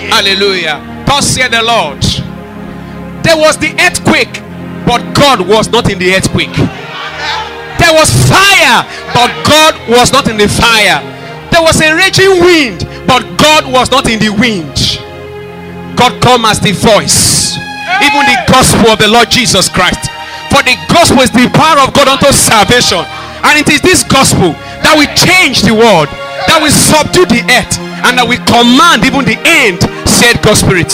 Hallelujah. Thus said the Lord. There was the earthquake, but God was not in the earthquake. There was fire, but God was not in the fire. There was a raging wind, but God was not in the wind. God come as the voice, even the gospel of the Lord Jesus Christ. For the gospel is the power of God unto salvation. And it is this gospel that will change the world, that will subdue the earth, and that will command even the end, said God's Spirit.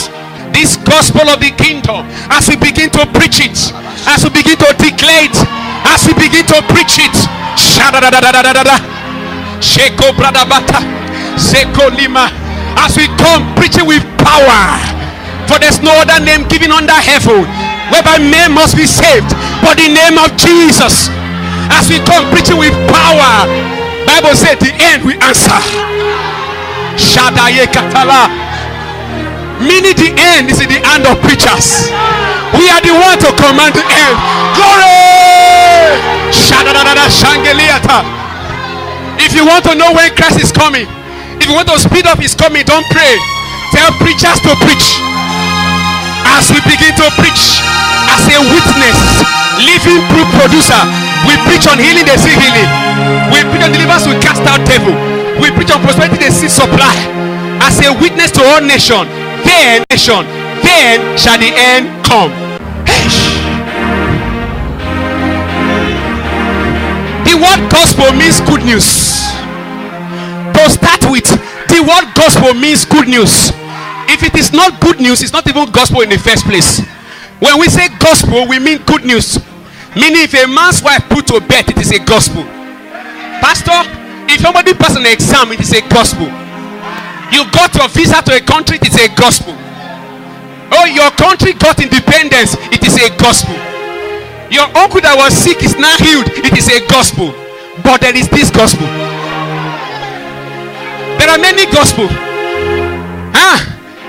This gospel of the kingdom, as we begin to preach it, as we begin to declare it, as we begin to preach it, Sheko Bradabata, Seko Lima, as we come preaching with power, for there's no other name given under heaven whereby men must be saved but the name of Jesus. As we come preaching with power, Bible said the end we answer. Shadaye Katala. Meaning the end is in the hand of preachers. We are the one to command the end. Glory! If you want to know when Christ is coming, if you want to speed up his coming, don't pray. Tell preachers to preach. As we begin to preach, as a witness, living proof producer, we preach on healing, they see healing. We preach on deliverance, we cast out devil. We preach on prosperity, they see supply. As a witness to all nations, then shall the end come. The word gospel means good news. To start with, the word gospel means good news. If it is not good news, it's not even gospel in the first place. When we say gospel, we mean good news. Meaning if a man's wife put to bed, it is a gospel. Pastor, if somebody passes an exam, it is a gospel. You got your visa to a country, it is a gospel. Oh, your country got independence, it is a gospel. Your uncle that was sick is now healed, it is a gospel. But there is this gospel. There are many gospels.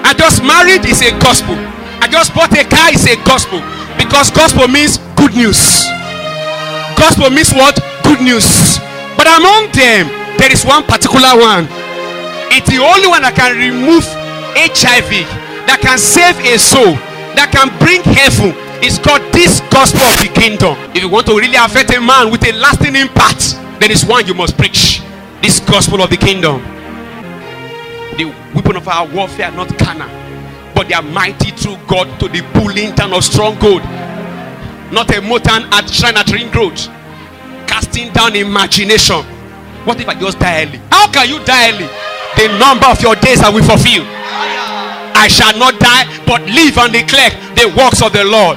I just married is a gospel. I just bought a car is a gospel. Because gospel means good news. Gospel means what? Good news. But among them, there is one particular one. It's the only one that can remove HIV, that can save a soul, that can bring heaven. It's called this gospel of the kingdom. If you want to really affect a man with a lasting impact, then it's one you must preach. This gospel of the kingdom. The weapon of our warfare are not carnal, but they are mighty through God to the pulling down of stronghold. Not a mountain at shrine at ring road. Casting down imagination. What if I just die early? How can you die early? The number of your days I will fulfill. I shall not die, but live and declare the works of the Lord.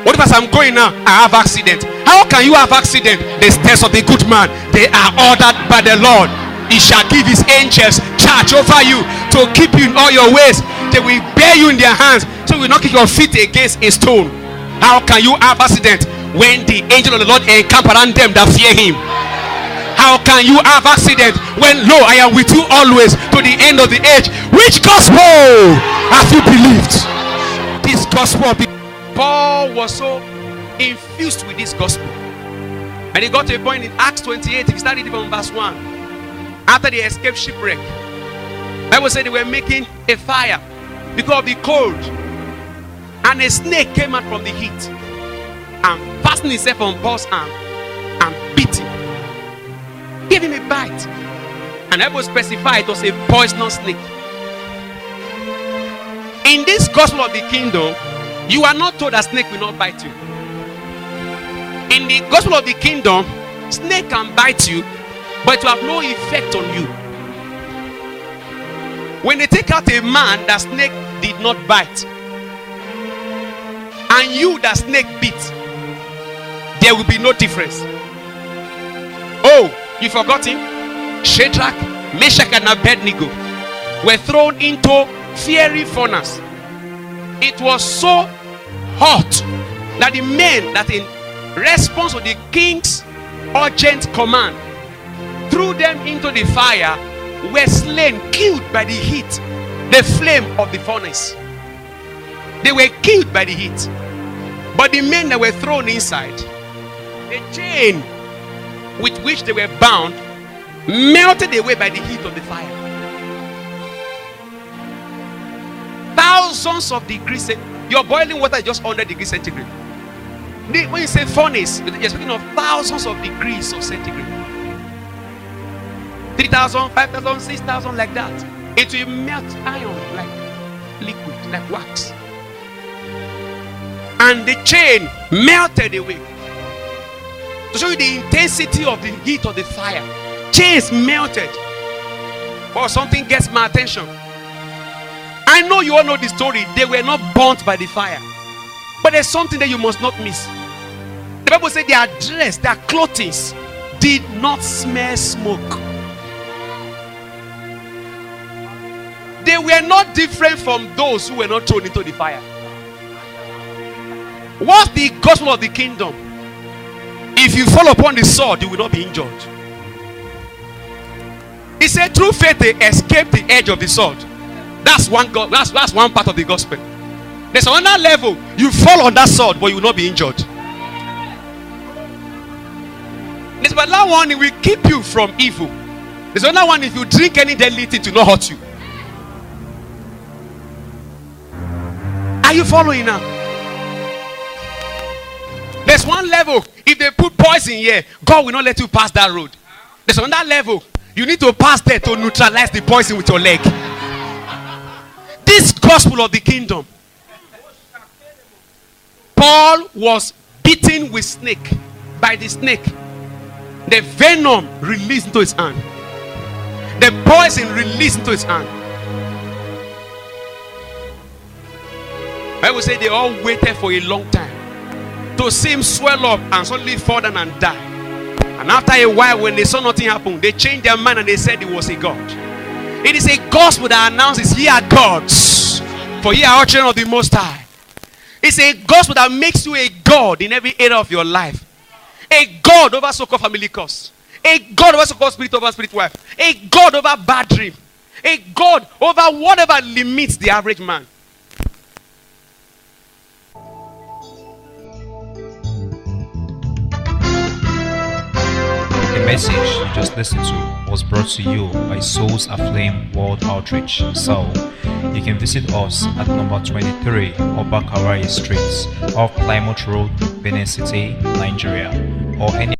What if as I'm going now, I have accident? How can you have accident? The steps of the good man, they are ordered by the Lord. He shall give his angels charge over you to keep you in all your ways. They will bear you in their hands, so you will not kick your feet against a stone. How can you have accident when the angel of the Lord encamp around them that fear him? How can you have accident when, lo, I am with you always to the end of the age? Which gospel have you believed? This gospel. Paul was so infused with this gospel, and he got to a point in Acts 28. If you start reading from verse 1, after they escaped shipwreck, Bible said they were making a fire because of the cold, and a snake came out from the heat and fastened itself on Paul's arm and bit him. Gave him a bite, and I will specify it was a poisonous snake. In this gospel of the kingdom, you are not told that snake will not bite you. In the gospel of the kingdom, snake can bite you, but it will have no effect on you. When they take out a man that snake did not bite, and you that snake bit, there will be no difference. Oh, you forgot him? Shadrach, Meshach, and Abednego were thrown into fiery furnace. It was so hot that the men that in response to the king's urgent command threw them into the fire were slain, killed by the heat, the flame of the furnace. They were killed by the heat. But the men that were thrown inside, the chain with which they were bound melted away by the heat of the fire. thousands of degrees. Your boiling water is just 100 degrees centigrade. When you say furnace, you're speaking of thousands of degrees of centigrade. 3,000, 5,000, 6,000, like that. It will melt iron like liquid, like wax. And the chain melted away. To show you the intensity of the heat of the fire. Chains melted. Or something gets my attention. I know you all know the story. They were not burnt by the fire. But there's something that you must not miss. The Bible said their dress, their clothing did not smell smoke. They were not different from those who were not thrown into the fire. What's the gospel of the kingdom? If you fall upon the sword, you will not be injured. He said through faith they escaped the edge of the sword. That's one part of the gospel. There's another level. You fall on that sword, but you will not be injured. There's another one, it will keep you from evil. There's another one, if you drink any deadly thing, to not hurt you. Are you following now? There's one level. If they put poison here, God will not let you pass that road. There's another level. You need to pass there to neutralize the poison with your leg. This gospel of the kingdom. Paul was bitten with snake. By the snake. The venom released into his hand. The poison released into his hand. I would say they all waited for a long time to see him swell up and suddenly fall down and die. And after a while, when they saw nothing happen, they changed their mind and they said it was a god. It is a gospel that announces ye are gods, for ye are children of the Most High. It's a gospel that makes you a god in every area of your life. A god over so-called family curse. A god over so-called spirit over spirit wife. A god over bad dream. A god over whatever limits the average man. The message you just listened to was brought to you by Souls Aflame World Outreach. So, you can visit us at number 23 Obakarai Street off Plymouth Road, Benin City, Nigeria, or any